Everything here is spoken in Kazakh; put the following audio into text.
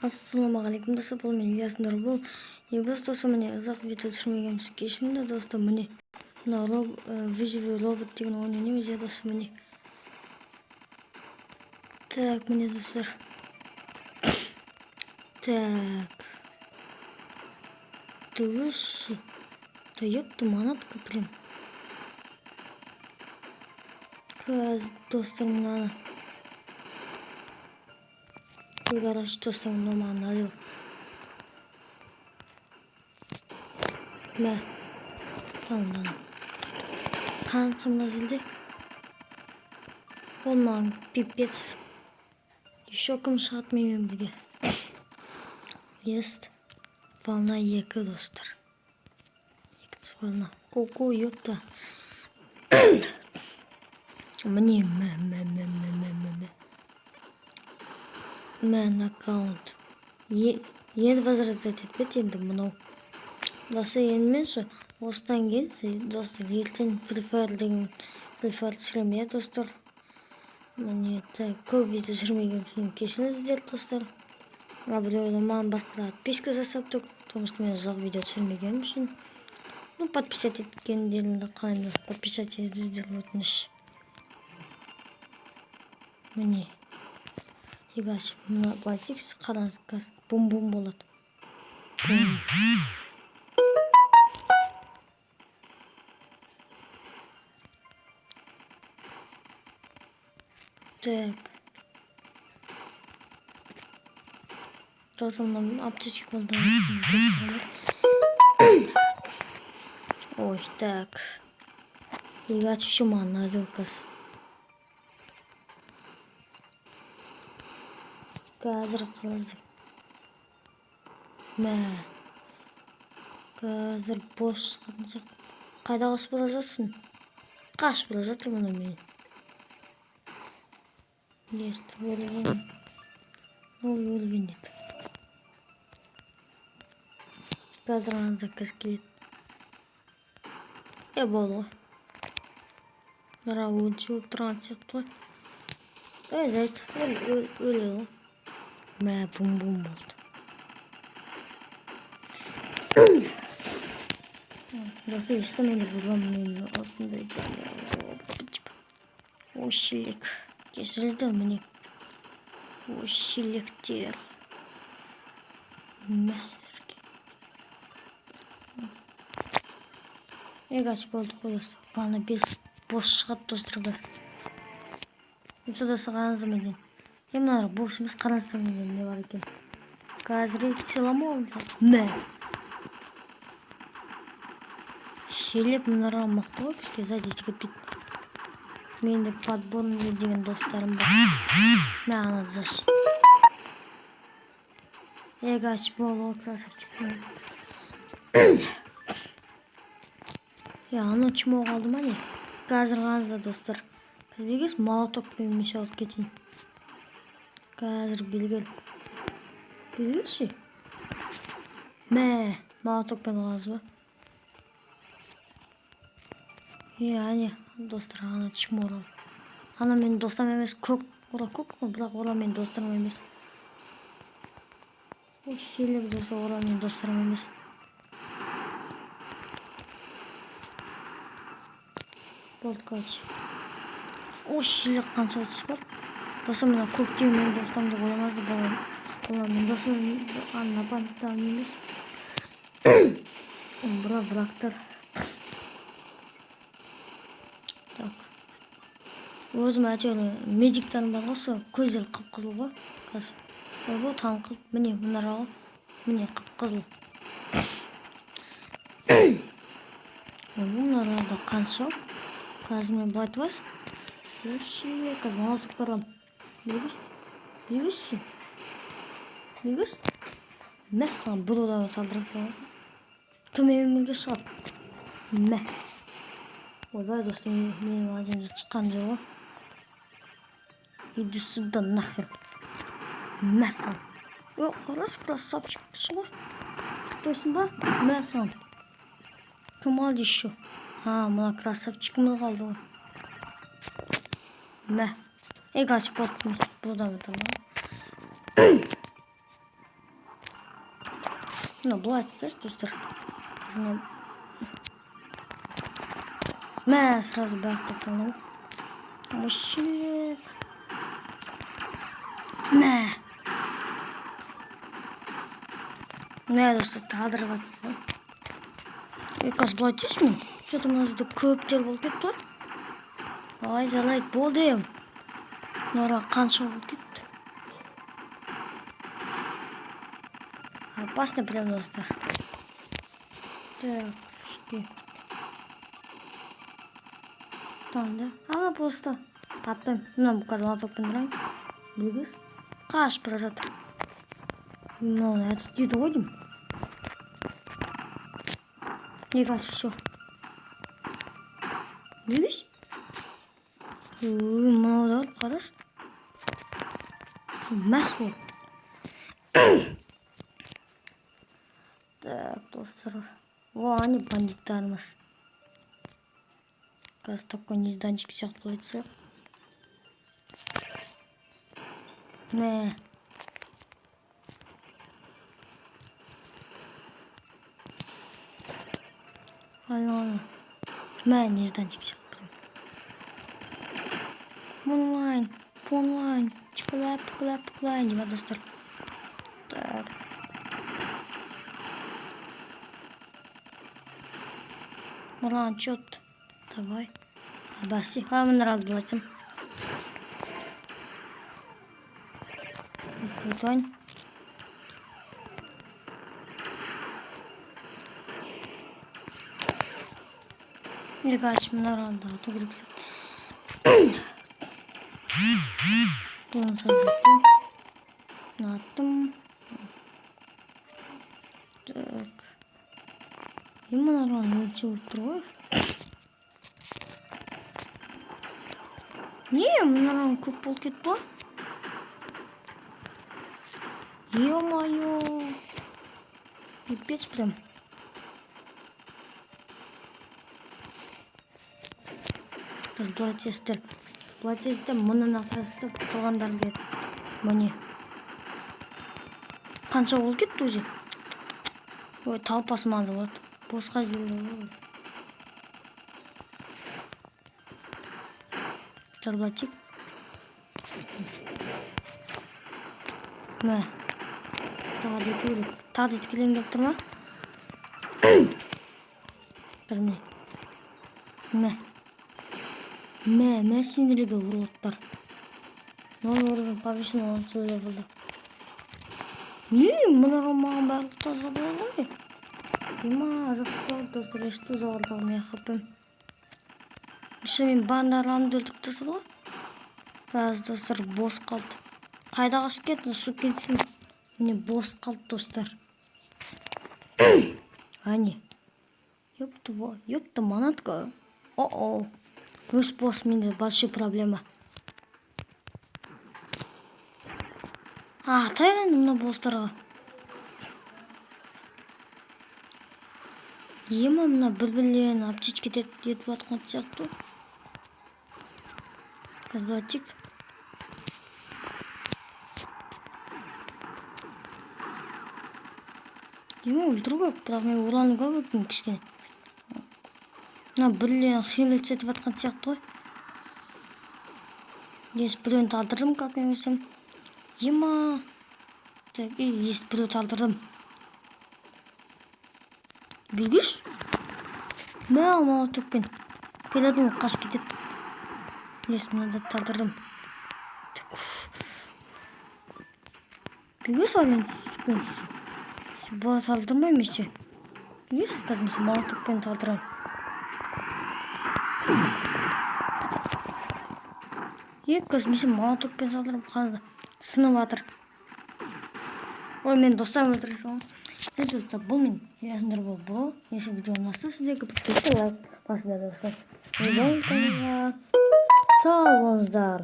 Ассалаумағалейкум достар, бұл мен Ильяс Нұрбол. Достар, міне ұзақ видео түсірмегенбіз кешінде достар, міне мына Выживу робот деген ойын ойнаймыз достар, міне. Так, міне достар. Так. Слушай, да ёпта, манатка, блин. Достар, мына. Короче, достар, мына маған надел. Мә. Tamam. Kanıtım nasıldı? Olmam pipet. Şokum satmayayım dedi. Есть. Волна екі достар. Екінші волна. Ку-ку ёпта. Мне Мен аккаунт. Енді возвращать етпет енді мынау. Досы енмен şu. Осыдан кейін достар ертең Free Fire деген Free Fire түсіремін достар. Міне көп видео түсірмеген үшін кешіріңіздер достар. Біреуді маған басқа подписка жасап тұр, потому что мен ұзақ видео түсірмегенім үшін. Ну, подписать еткендеріңді қалаймын, подписать етіңіздер өтініш. Міне. Егер ашып, мына байтекс қараңыз, газ бум-бум болады. Так. Розамның аптечек болды. Ой, так. Егер еще маған надел каз. Қазір қалазды. Мә. Қазір бос шығатын сияқты. Қайда қосып бара жатсың? Қашып бара жатыр мұны мен. Есть уровень. Новый уровень дейді. Қазір ғана заказ келеді. Болды ғой. Мара өңші өп тұрған сияқты ғой. Зайт. Өлі ғой. Мә бум-бум болды. Досы ештемені бұзламын осындай. Ошелек. Кешірілді міне. Ошелектер. Мәсірге. Егасы болды қой достар. Ванна без бос шығады достар газ. Сода сағанызы меден. Емнары бос емес қараңыздар меден не бар екен. Қазір селамы олды. Мә. Шелек мұнарға мықты ғой кішке задесті кетпейді. Менде подборный деген достарым бар. Мә ана защит. Егасы болды красавчик. Аны чмо қалды ма не? Қазір ғазда достар. Бізбегес молотокпен меше алып кетейін. Қазір белгел. Белгелші? Мә, молотокпен ғазы ба? Ане, достар, ана чмо орал. Ана мен достам емес, көк. Ора көк қой, бірақ ора мен достарым емес. Шелек жаса ора мен достарым емес. Болды короче. Шелек қанша өтіс бар. Досы мына көктеу мен достамды ойламазды болайын. Ола мен достым анна бандтан емес. Врагтар. Так. Өзім әтеулі медиктарым бар ғой, көздері қып-қызыл ғой. Қазір. Бұл таңқыл. Міне, мұнара ғой. Міне, қып-қызыл. Мұнарада қанша. Қазір мен бұлай тұвас. Шелек, қазір молоток барам. Бегіс? Бегісші? Бегіс? Мәс саған бір одан салдыраса. Кім емелге шығап? Мә. Ойбай достым, менің аземде шыққан жер ғой. Иди сюда нахер. Мә саған. Қараш, красавчиксың ғой. Құттойсың ба? Мә саған. Кім алды еще? Мына красавчикіміз қалды ғой. Мә. Егасы бортымыз. Бұдан өтім ғой. Мына былай айтсайшы, достар. Мә, сразу бақты талым. Мужчик. Мә. Мә, достар, талдырып атсы. Қазір былай дейсің мен? Что-то мына жерде көптер болып кетті ғой. Ай, залайт болды. Мына қанша болып кетті. Опасно прям, достар. Так, шки. Там, да? Ана просто. Атпайым. Мына қазір атоппен тұрайын. Білгіз. Қашып бара жатыр. Мынаны әтіс дейді ғой деймін. Мне кажется, все. Видишь? Мынау да қараш. Мәс бол. Так, достар. О, они бандиттарымыз. Қазір такой нежданчик сияқты айтса. Мә. Ана. Мә, нежданчик сияқты. Онлайн. Пуклай, деймін, достар. Так. Мұран, чет. Давай. Баси. Мына рад боласым. Крутой. Мне кажется, мына рада ату керексің. Bunu sazlattım. Attım. Так. Мына рада өлчеп тұр ғой. Не, мына рада көп болып кетті ғой. Ё-моё. Пипец прям. Қыз Платестер мұнын атырастып тұрғандар Міне. Қанша ол кетті өзі? Ой, талпасы маңызы болады. Босқа жерде болады. Жарбатик. Мә. Тағы еткелен келіп тұрма? Біріне. Мә сендерге ұрлықтар. Новый уровень повышен, он все левелда. Мұнарға маған барлық таза болды ғой. Азықтар, достар, ешті жоғырдағы мен қапым. Үші мен бандарларымды өлтіріп тасады ғой. Қазір, достар, бос қалды. Қайда қашып кетті, су кетсін. Міне бос қалды, достар. Ане. Ёпта, манатка. О-о. Өз бос менде большой проблема. Атайын мұны бостарға. Ема мұна бір-бірлерін аптечке етіп атқан сияқты. Қазбатик. Ема өлтіру көп, бірақ мен ұрлану көп өкпін кішкене. Мына бірлерін хилет етіп атқан сияқты ғой. Ес біреуін талдырдым, как мен өсем. Ема. Так, ес біреу талдырдым. Білгіш? Мә алмау төкпен. Пеладың қаш кетеді. Ес мұнады талдырдым. Білгіш алмен түскен. Бұла талдырмай месе. Ес қазмесе мау төкпен талдырам. Қазмесе мау төкпен талдырам. Қазды. Сынып атыр. Ой, мен достарым өлтіре салам. Достар, бұл мен ясындар бұл. Если видео ұнаса, сіздерге подписка, лайк басыңдар, достар. Сау болыңыздар.